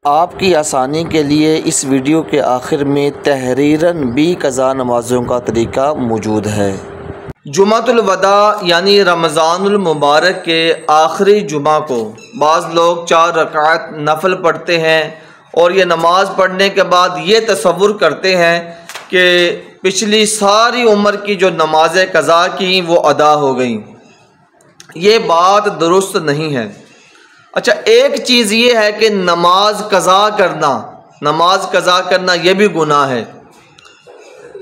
آپ کی آسانی کے لیے اس ویڈیو کے آخر میں تحریراً بھی قضا نمازوں کا طریقہ موجود ہے۔ جمعۃ الوداع یعنی رمضان المبارک کے آخری جمعہ کو بعض لوگ 4 رکعت نفل پڑھتے ہیں اور یہ نماز پڑھنے کے بعد یہ تصور کرتے ہیں کہ پچھلی ساری عمر کی جو نمازیں قضا کی وہ ادا ہو گئیں۔ یہ بات درست نہیں ہے۔ اچھا، ایک چیز یہ ہے کہ نماز قضا کرنا یہ بھی گناہ ہے۔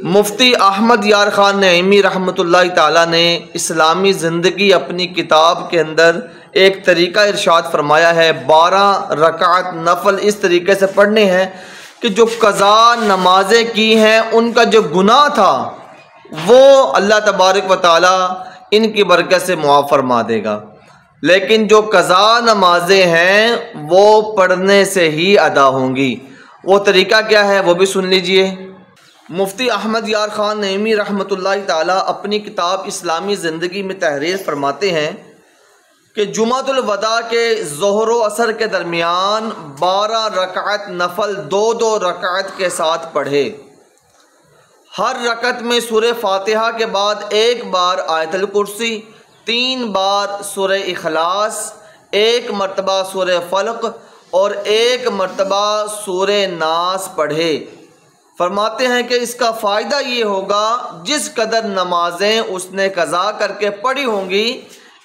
مفتی احمد یار خان نعیمی رحمۃ اللہ تعالیٰ نے اسلامی زندگی اپنی کتاب کے اندر ایک طریقہ ارشاد فرمایا ہے، 12 رکعت نفل اس طریقے سے پڑھنے ہیں کہ جو قضا نمازیں کی ہیں ان کا جو گناہ تھا وہ اللہ تبارک و تعالیٰ ان کی برکت سے معاف فرما دے گا، لیکن جو قضا نمازیں ہیں وہ پڑھنے سے ہی ادا ہوں گی۔ وہ طریقہ کیا ہے وہ بھی سن لیجئے۔ مفتی احمد یار خان نعیمی رحمۃ اللہ تعالیٰ اپنی کتاب اسلامی زندگی میں تحریر فرماتے ہیں کہ جمعۃ الوداع کے ظہر و عصر کے درمیان 12 رکعت نفل 2 رکعت کے ساتھ پڑھے۔ ہر رکعت میں سورہ فاتحہ کے بعد 1 بار آیت الکرسی، 3 بار سورہ اخلاص، 1 مرتبہ سورہ فلق اور 1 مرتبہ سورہ ناس پڑھے۔ فرماتے ہیں کہ اس کا فائدہ یہ ہوگا جس قدر نمازیں اس نے قضا کر کے پڑھی ہوں گی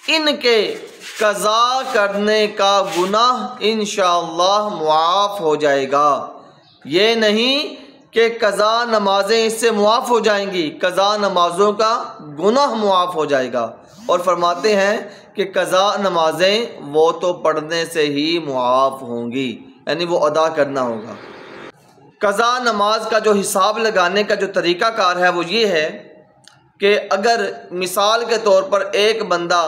ان کے قضا کرنے کا گناہ انشاءاللہ معاف ہو جائے گا۔ یہ نہیں کہ قضا نمازیں اس سے معاف ہو جائیں گی، قضا نمازوں کا گناہ معاف ہو جائے گا۔ اور فرماتے ہیں کہ قضا نمازیں وہ تو پڑھنے سے ہی معاف ہوں گی، یعنی وہ ادا کرنا ہوگا۔ قضا نماز کا جو حساب لگانے کا جو طریقہ کار ہے وہ یہ ہے کہ اگر مثال کے طور پر ایک بندہ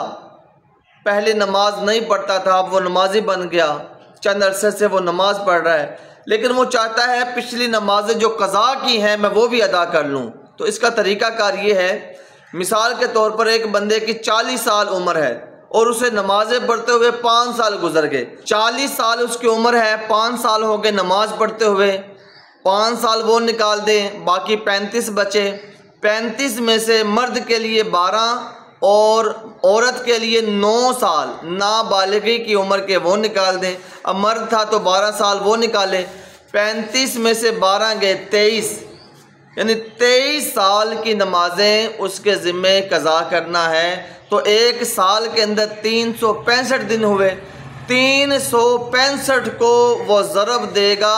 پہلے نماز نہیں پڑھتا تھا، اب وہ نمازی بن گیا، چند عرصے سے وہ نماز پڑھ رہا ہے، لیکن وہ چاہتا ہے پچھلی نمازیں جو قضا کی ہیں میں وہ بھی ادا کر لوں، تو اس کا طریقہ کار یہ ہے، مثال کے طور پر ایک بندے کی 40 سال عمر ہے اور اسے نمازیں پڑھتے ہوئے 5 سال گزر گئے۔ 40 سال اس کی عمر ہے، 5 سال ہو گئے نماز پڑھتے ہوئے، 5 سال وہ نکال دیں، باقی 35 بچے۔ 35 میں سے مرد کے لیے 12 اور عورت کے لیے 9 سال نابالغی کی عمر کے وہ نکال دیں۔ اب مرد تھا تو 12 سال وہ نکالے، 35 میں سے 12 گئے 23، یعنی 23 سال کی نمازیں اس کے ذمے قضا کرنا ہے۔ تو 1 سال کے اندر 365 دن ہوئے، 365 کو وہ ضرب دے گا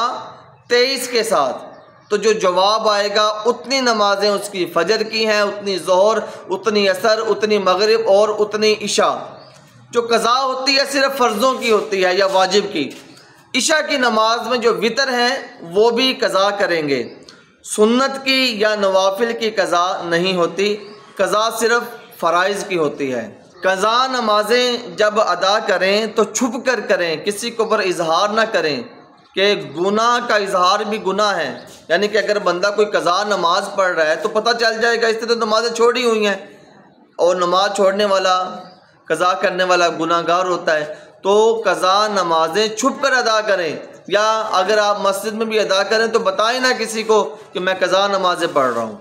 23 کے ساتھ، تو جو جواب آئے گا اتنی نمازیں اس کی فجر کی ہیں، اتنی ظہر، اتنی عصر، اتنی مغرب اور اتنی عشاء۔ جو قضا ہوتی ہے صرف فرضوں کی ہوتی ہے یا واجب کی۔ عشاء کی نماز میں جو وتر ہیں وہ بھی قضا کریں گے، سنت کی یا نوافل کی قضا نہیں ہوتی، قضا صرف فرائض کی ہوتی ہے۔ قضا نمازیں جب ادا کریں تو چھپ کر کریں، کسی کو پر اظہار نہ کریں، کہ گناہ کا اظہار بھی گناہ ہے، یعنی کہ اگر بندہ کوئی قضا نماز پڑھ رہا ہے تو پتہ چل جائے گا اس نے تو نمازیں چھوڑی ہوئی ہیں، اور نماز چھوڑنے والا قضا کرنے والا گناہ گار ہوتا ہے۔ تو قضا نمازیں چھپ کر ادا کریں، یا اگر آپ مسجد میں بھی ادا کریں تو بتائیں نہ کسی کو کہ میں قضا نمازیں پڑھ رہا ہوں۔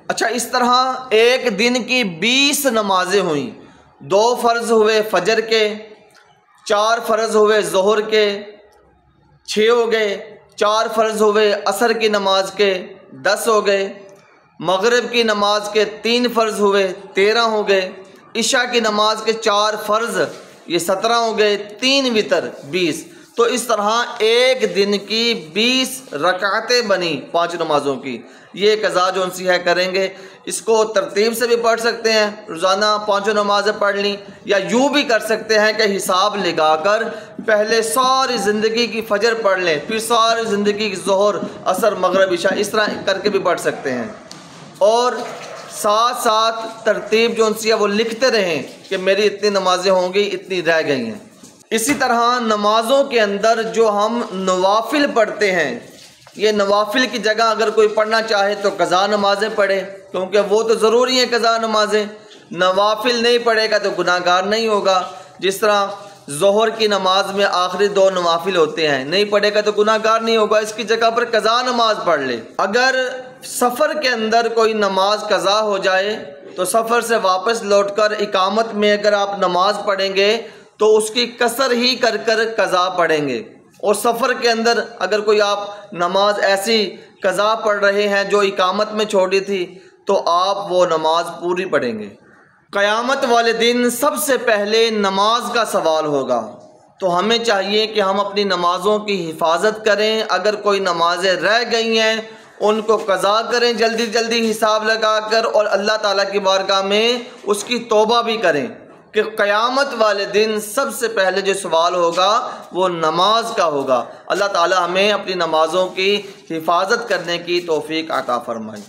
اچھا، اس طرح ایک دن کی 20 نمازیں ہوئیں، 2 فرض ہوئے فجر کے، 4 فرض ہوئے ظہر کے، 6 ہو گئے، 4 فرض ہوئے عصر کی نماز کے، 10 ہو گئے، مغرب کی نماز کے 3 فرض ہوئے، 13 ہو گئے، عشاء کی نماز کے 4 فرض یہ 17 ہو گئے، 3 وتر 20۔ تو اس طرح ایک دن کی 20 رکعتیں بنی 5 نمازوں کی۔ یہ قضا جو انسی ہے کریں گے، اس کو ترتیب سے بھی پڑھ سکتے ہیں، روزانہ 5 نمازیں پڑھ لیں، یا یوں بھی کر سکتے ہیں کہ حساب لگا کر پہلے ساری زندگی کی فجر پڑھ لیں، پھر ساری زندگی کی ظہر، عصر، مغرب، عشاء، اس طرح کر کے بھی پڑھ سکتے ہیں، اور ساتھ ساتھ ترتیب جو انسی ہے وہ لکھتے رہیں کہ میری اتنی نمازیں ہوں گی، اتنی رہ گئی ہیں۔ اسی طرح نمازوں کے اندر جو ہم نوافل پڑھتے ہیں، یہ نوافل کی جگہ اگر کوئی پڑھنا چاہے تو قضا نمازیں پڑھے، کیونکہ وہ تو ضروری ہیں قضا نمازیں۔ نوافل نہیں پڑھے گا تو گناہ گار نہیں ہوگا۔ جس طرح ظہر کی نماز میں آخری 2 نوافل ہوتے ہیں، نہیں پڑھے گا تو گناہ گار نہیں ہوگا، اس کی جگہ پر قضا نماز پڑھ لے۔ اگر سفر کے اندر کوئی نماز قضا ہو جائے تو سفر سے واپس لوٹ کر اقامت میں اگر آپ نماز پڑھیں گے تو اس کی قصر ہی کر کر قضا پڑھیں گے، اور سفر کے اندر اگر کوئی آپ نماز ایسی قضا پڑھ رہے ہیں جو اقامت میں چھوڑی تھی تو آپ وہ نماز پوری پڑھیں گے۔ قیامت والے دن سب سے پہلے نماز کا سوال ہوگا، تو ہمیں چاہیے کہ ہم اپنی نمازوں کی حفاظت کریں۔ اگر کوئی نمازیں رہ گئی ہیں ان کو قضا کریں جلدی جلدی حساب لگا کر، اور اللہ تعالیٰ کی بارگاہ میں اس کی توبہ بھی کریں کہ قیامت والے دن سب سے پہلے جو سوال ہوگا وہ نماز کا ہوگا۔ اللہ تعالیٰ ہمیں اپنی نمازوں کی حفاظت کرنے کی توفیق عطا فرمائے۔